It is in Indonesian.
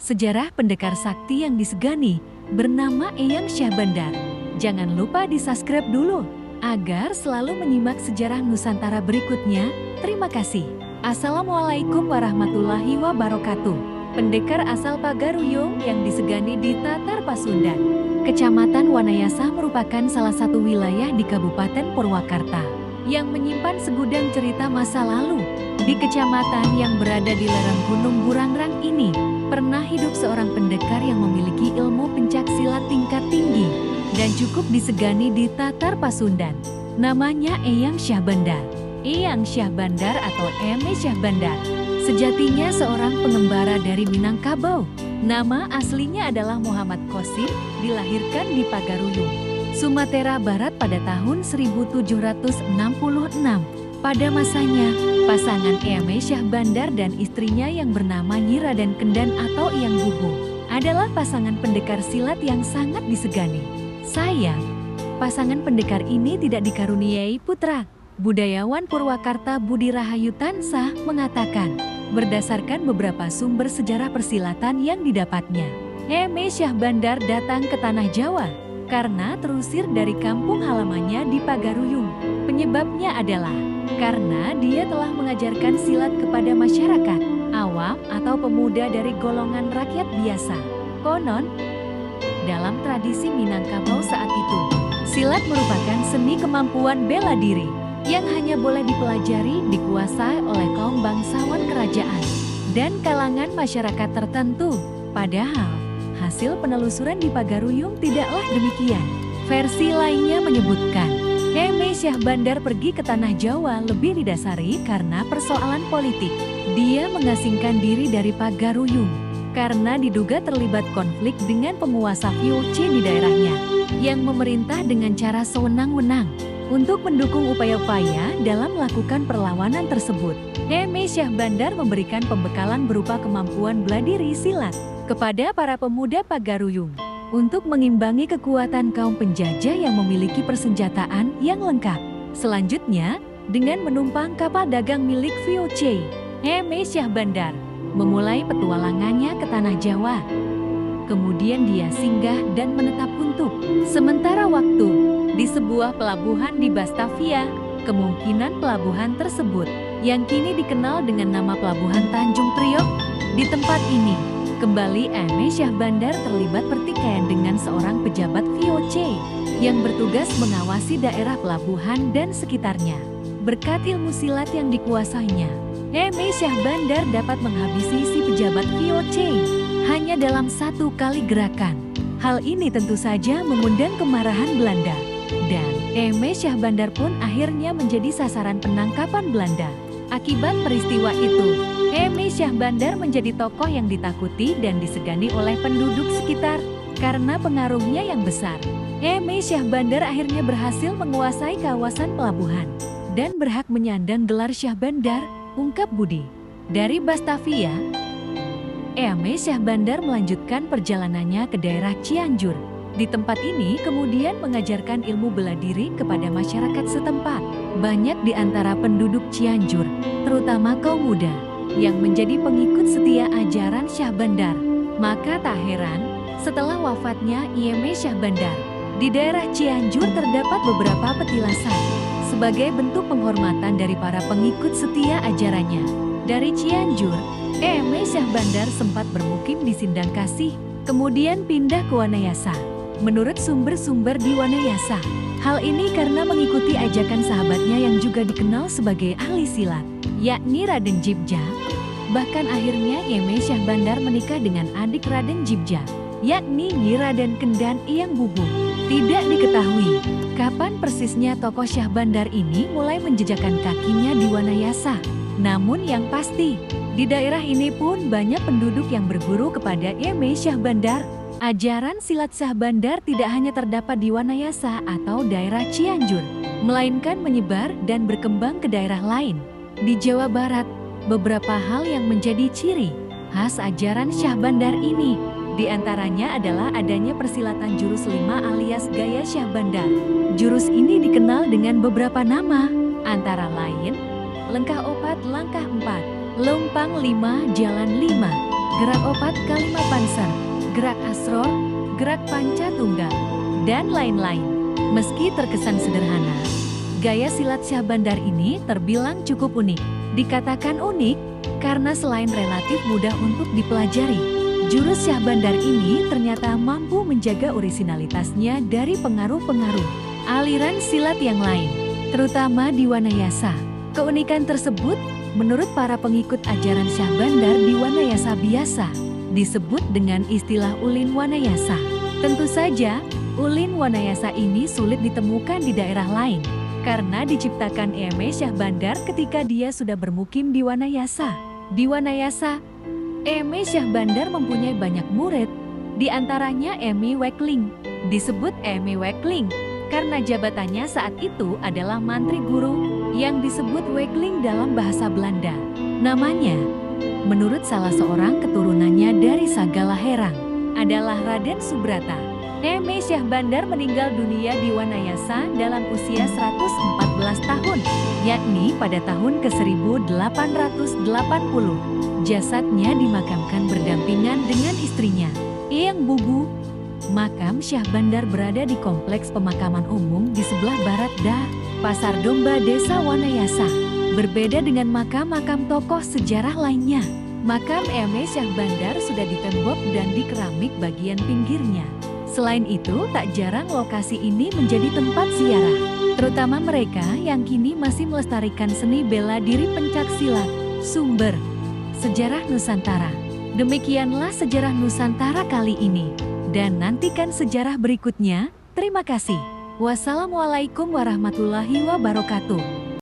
sejarah pendekar sakti yang disegani bernama Eyang Syahbandar. Jangan lupa di-subscribe dulu agar selalu menyimak sejarah Nusantara berikutnya. Terima kasih. Assalamualaikum warahmatullahi wabarakatuh. Pendekar asal Pagaruyung yang disegani di Tatar Pasundan, Kecamatan Wanayasa merupakan salah satu wilayah di Kabupaten Purwakarta yang menyimpan segudang cerita masa lalu. Di kecamatan yang berada di lereng Gunung Burangrang ini, pernah hidup seorang pendekar yang memiliki ilmu pencak silat tingkat tinggi dan cukup disegani di Tatar Pasundan. Namanya Eyang Syahbandar. Eyang Syahbandar atau Eme Syahbandar sejatinya seorang pengembara dari Minangkabau. Nama aslinya adalah Muhammad Qasim, dilahirkan di Pagaruyung, Sumatera Barat pada tahun 1766. Pada masanya, pasangan Eme Syahbandar dan istrinya yang bernama Nyi Raden Kendan atau Eyang Bubung adalah pasangan pendekar silat yang sangat disegani. Sayang, pasangan pendekar ini tidak dikaruniai putra. Budayawan Purwakarta Budi Rahayu Tansah mengatakan, berdasarkan beberapa sumber sejarah persilatan yang didapatnya, Eme Syahbandar datang ke Tanah Jawa karena terusir dari kampung halamannya di Pagaruyung. Penyebabnya adalah karena dia telah mengajarkan silat kepada masyarakat awam atau pemuda dari golongan rakyat biasa. Konon, dalam tradisi Minangkabau saat itu, silat merupakan seni kemampuan bela diri yang hanya boleh dipelajari dikuasai oleh kaum bangsawan kerajaan dan kalangan masyarakat tertentu. Padahal, hasil penelusuran di Pagaruyung tidaklah demikian. Versi lainnya menyebutkan, Eme Syahbandar pergi ke Tanah Jawa lebih didasari karena persoalan politik. Dia mengasingkan diri dari Pagaruyung karena diduga terlibat konflik dengan penguasa VOC di daerahnya yang memerintah dengan cara sewenang-wenang. Untuk mendukung upaya-upaya dalam melakukan perlawanan tersebut, Eme Syahbandar memberikan pembekalan berupa kemampuan bela diri silat kepada para pemuda Pagaruyung untuk mengimbangi kekuatan kaum penjajah yang memiliki persenjataan yang lengkap. Selanjutnya, dengan menumpang kapal dagang milik VOC, Eme Syahbandar memulai petualangannya ke Tanah Jawa. Kemudian dia singgah dan menetap untuk sementara waktu di sebuah pelabuhan di Batavia. Kemungkinan pelabuhan tersebut yang kini dikenal dengan nama Pelabuhan Tanjung Priok. Di tempat ini, kembali Eme Syahbandar terlibat pertikaian dengan seorang pejabat VOC yang bertugas mengawasi daerah pelabuhan dan sekitarnya. Berkat ilmu silat yang dikuasainya, Eme Syahbandar dapat menghabisi si pejabat VOC hanya dalam satu kali gerakan. Hal ini tentu saja mengundang kemarahan Belanda. Dan Eme Syahbandar pun akhirnya menjadi sasaran penangkapan Belanda. Akibat peristiwa itu, Eme Syahbandar menjadi tokoh yang ditakuti dan disegani oleh penduduk sekitar karena pengaruhnya yang besar. Eme Syahbandar akhirnya berhasil menguasai kawasan pelabuhan dan berhak menyandang gelar Syahbandar, ungkap Budi. Dari Batavia, Eme Syahbandar melanjutkan perjalanannya ke daerah Cianjur. Di tempat ini kemudian mengajarkan ilmu bela diri kepada masyarakat setempat. Banyak di antara penduduk Cianjur, terutama kaum muda, yang menjadi pengikut setia ajaran Syahbandar. Maka tak heran, setelah wafatnya Eme Syahbandar, di daerah Cianjur terdapat beberapa petilasan sebagai bentuk penghormatan dari para pengikut setia ajarannya. Dari Cianjur, Eme Syahbandar sempat bermukim di Sindangkasih, kemudian pindah ke Wanayasa. Menurut sumber-sumber di Wanayasa, hal ini karena mengikuti ajakan sahabatnya yang juga dikenal sebagai ahli silat, yakni Raden Jibja. Bahkan akhirnya Eme Syahbandar menikah dengan adik Raden Jibja, yakni Nyi Raden Kendan Eyang Bubung. Tidak diketahui kapan persisnya tokoh Syahbandar ini mulai menjejakkan kakinya di Wanayasa. Namun yang pasti, di daerah ini pun banyak penduduk yang berguru kepada Eme Syahbandar. Ajaran silat Syahbandar tidak hanya terdapat di Wanayasa atau daerah Cianjur, melainkan menyebar dan berkembang ke daerah lain. Di Jawa Barat, beberapa hal yang menjadi ciri khas ajaran Syahbandar ini, di antaranya adalah adanya persilatan jurus 5 alias gaya Syahbandar. Jurus ini dikenal dengan beberapa nama, antara lain Lengkah Opat Langkah 4, Lompang 5 Jalan 5, gerak opat kalima panser, gerak asror, gerak panca tunggal, dan lain-lain. Meski terkesan sederhana, gaya silat Syah Bandar ini terbilang cukup unik. Dikatakan unik karena selain relatif mudah untuk dipelajari, jurus Syah Bandar ini ternyata mampu menjaga orisinalitasnya dari pengaruh-pengaruh aliran silat yang lain, terutama di Wanayasa. Keunikan tersebut, menurut para pengikut ajaran Syah Bandar di Wanayasa biasa disebut dengan istilah ulin Wanayasa. Tentu saja, ulin Wanayasa ini sulit ditemukan di daerah lain, karena diciptakan Eme Syah Bandar ketika dia sudah bermukim di Wanayasa. Di Wanayasa, Eme Syah Bandar mempunyai banyak murid, di antaranya Eme Wekling. Disebut Eme Wekling karena jabatannya saat itu adalah mantri guru yang disebut Wekling dalam bahasa Belanda. Namanya, menurut salah seorang keturunannya dari Sagala Herang, adalah Raden Subrata. Eme Syah Bandar meninggal dunia di Wanayasa dalam usia 114 tahun, yakni pada tahun ke-1880. Jasadnya dimakamkan berdampingan dengan istrinya, Eyang Bubu. Makam Syah Bandar berada di kompleks pemakaman umum di sebelah barat Pasar Domba Desa Wanayasa. Berbeda dengan makam-makam tokoh sejarah lainnya, makam Eme Syah Bandar sudah ditembok dan di keramik bagian pinggirnya. Selain itu, tak jarang lokasi ini menjadi tempat ziarah, terutama mereka yang kini masih melestarikan seni bela diri pencak silat. Sumber Sejarah Nusantara. Demikianlah sejarah Nusantara kali ini, dan nantikan sejarah berikutnya. Terima kasih. Wassalamualaikum warahmatullahi wabarakatuh.